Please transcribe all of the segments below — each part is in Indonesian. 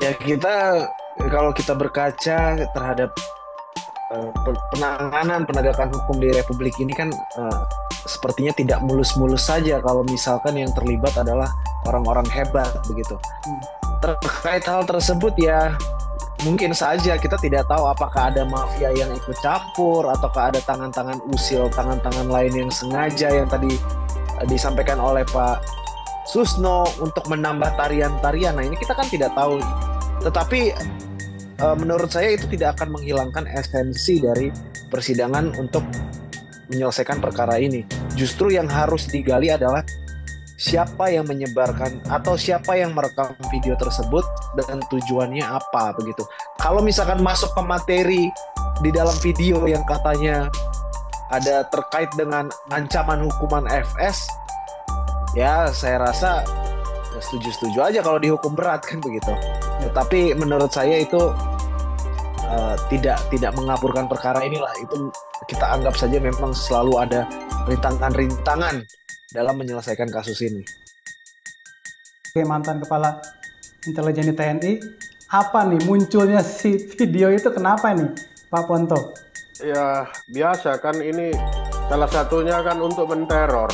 Ya kita kalau kita berkaca terhadap penanganan penegakan hukum di Republik ini kan sepertinya tidak mulus-mulus saja kalau misalkan yang terlibat adalah orang-orang hebat begitu. Terkait hal tersebut ya mungkin saja kita tidak tahu apakah ada mafia yang ikut campur ataukah ada tangan-tangan usil, tangan-tangan lain yang sengaja yang tadi disampaikan oleh Pak Susno untuk menambah tarian-tarian. Nah ini kita kan tidak tahu. Tetapi menurut saya itu tidak akan menghilangkan esensi dari persidangan untuk menyelesaikan perkara ini. Justru yang harus digali adalah siapa yang menyebarkan atau siapa yang merekam video tersebut dan tujuannya apa begitu. Kalau misalkan masuk ke materi di dalam video yang katanya ada terkait dengan ancaman hukuman FS, ya saya rasa setuju-setuju aja kalau dihukum berat kan begitu. Tetapi menurut saya itu tidak mengaburkan perkara inilah. Itu kita anggap saja memang selalu ada rintangan-rintangan dalam menyelesaikan kasus ini. Oke, mantan Kepala Intelijen TNI, apa nih munculnya si video itu kenapa nih Pak Ponto? Ya biasa kan, ini salah satunya kan untuk menteror.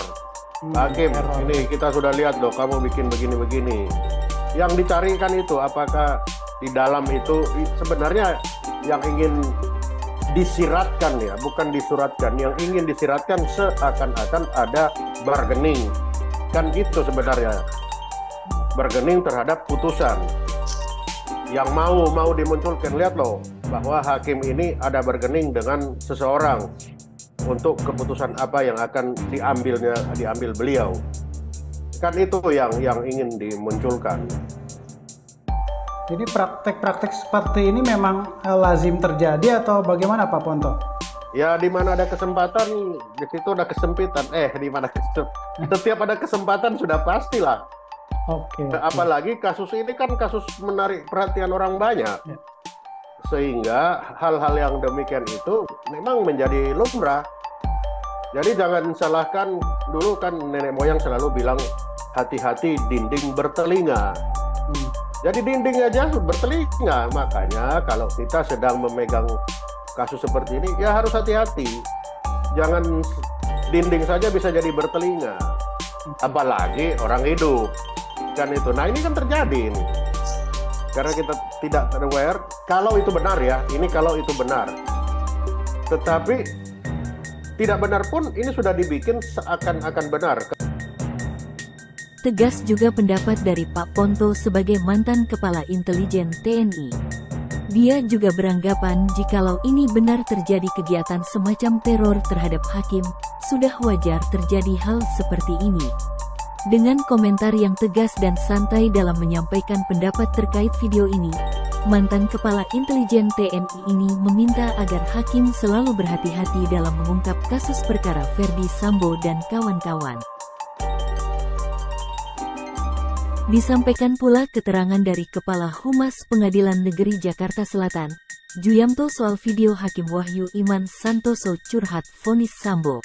Hakim, ini kita sudah lihat loh, kamu bikin begini-begini. Yang dicari kan itu, apakah di dalam itu sebenarnya yang ingin disiratkan ya, bukan disuratkan. Yang ingin disiratkan seakan-akan ada bargaining. Kan itu sebenarnya. Bargaining terhadap putusan. Yang mau dimunculkan, lihat loh, bahwa hakim ini ada bargaining dengan seseorang untuk keputusan apa yang akan diambil beliau. Kan itu yang ingin dimunculkan. Jadi praktek-praktek seperti ini memang lazim terjadi atau bagaimana Pak Ponto? Ya di mana ada kesempatan, di situ ada kesempitan. Setiap ada kesempatan sudah pastilah. Oke. Apalagi kasus ini kan kasus menarik perhatian orang banyak. Ya. Sehingga hal-hal yang demikian itu memang menjadi lumrah. Jadi jangan salahkan, dulu kan nenek moyang selalu bilang hati-hati dinding bertelinga. Jadi dinding aja bertelinga, makanya kalau kita sedang memegang kasus seperti ini ya harus hati-hati. Jangan dinding saja bisa jadi bertelinga, apalagi orang hidup kan itu. Nah ini kan terjadi ini karena kita tidak aware kalau itu benar ya, ini kalau itu benar. Tetapi tidak benar pun ini sudah dibikin seakan-akan benar. Tegas juga pendapat dari Pak Ponto sebagai mantan Kepala Intelijen TNI. Dia juga beranggapan jikalau ini benar terjadi kegiatan semacam teror terhadap hakim, sudah wajar terjadi hal seperti ini. Dengan komentar yang tegas dan santai dalam menyampaikan pendapat terkait video ini, mantan Kepala Intelijen TNI ini meminta agar hakim selalu berhati-hati dalam mengungkap kasus perkara Verdi Sambo dan kawan-kawan. Disampaikan pula keterangan dari Kepala Humas Pengadilan Negeri Jakarta Selatan, Juyamto, soal video Hakim Wahyu Iman Santoso curhat vonis Sambo.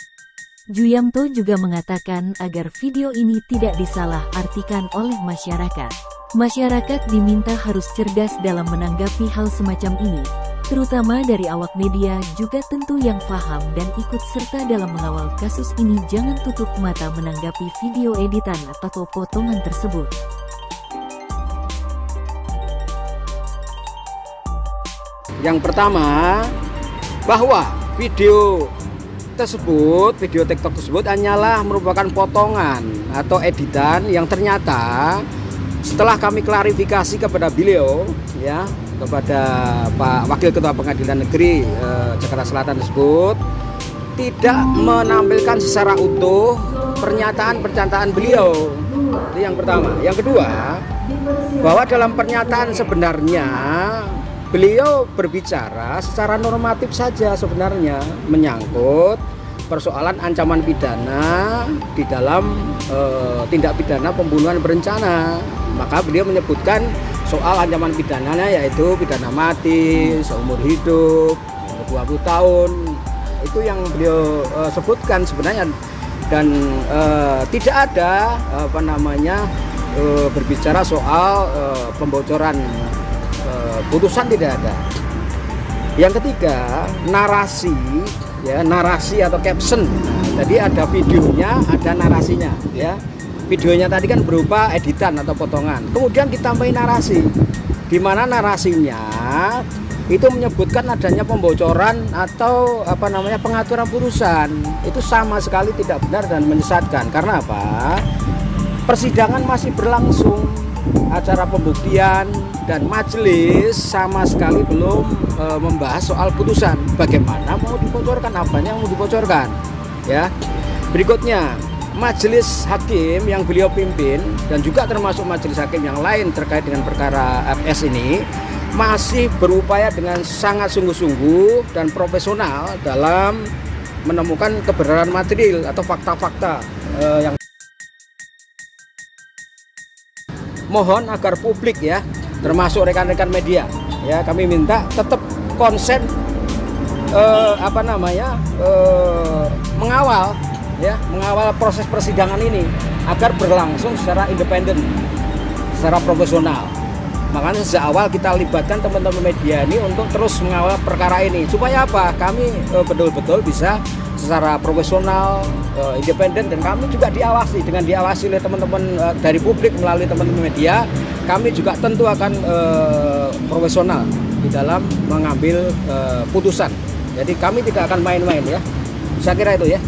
Juyamto juga mengatakan agar video ini tidak disalah-artikan oleh masyarakat. Masyarakat diminta harus cerdas dalam menanggapi hal semacam ini, terutama dari awak media juga tentu yang paham dan ikut serta dalam mengawal kasus ini. Jangan tutup mata menanggapi video editan atau potongan tersebut. Yang pertama, bahwa video TikTok tersebut hanyalah merupakan potongan atau editan yang ternyata setelah kami klarifikasi kepada beliau, ya, kepada Pak Wakil Ketua Pengadilan Negeri Jakarta Selatan tersebut, tidak menampilkan secara utuh pernyataan beliau. Itu yang pertama. Yang kedua, bahwa dalam pernyataan sebenarnya beliau berbicara secara normatif saja sebenarnya, menyangkut persoalan ancaman pidana di dalam tindak pidana pembunuhan berencana. Maka beliau menyebutkan soal ancaman pidananya yaitu pidana mati, seumur hidup, 20 tahun. Itu yang beliau sebutkan sebenarnya, dan tidak ada berbicara soal pembocoran putusan tidak ada. Yang ketiga, narasi, ya, narasi atau caption. Nah, tadi ada videonya, ada narasinya, ya. Videonya tadi kan berupa editan atau potongan. Kemudian ditambahin narasi, di mana narasinya itu menyebutkan adanya pembocoran atau pengaturan putusan. Itu sama sekali tidak benar dan menyesatkan. Karena apa? Persidangan masih berlangsung, acara pembuktian, dan majelis sama sekali belum membahas soal putusan. Bagaimana mau dibocorkan, apanya yang mau dibocorkan, ya. Berikutnya, majelis hakim yang beliau pimpin dan juga termasuk majelis hakim yang lain terkait dengan perkara FS ini masih berupaya dengan sangat sungguh-sungguh dan profesional dalam menemukan kebenaran material atau fakta-fakta yang mohon agar publik, ya, termasuk rekan-rekan media, ya, kami minta tetap konsen mengawal, ya, mengawal proses persidangan ini agar berlangsung secara independen, secara profesional. Makanya sejak awal kita libatkan teman-teman media ini untuk terus mengawal perkara ini supaya apa? Kami betul-betul bisa secara profesional, independen, dan kami juga diawasi. Dengan diawasi oleh teman-teman dari publik melalui teman-teman media, kami juga tentu akan profesional di dalam mengambil putusan. Jadi kami tidak akan main-main, ya. Saya kira itu, ya.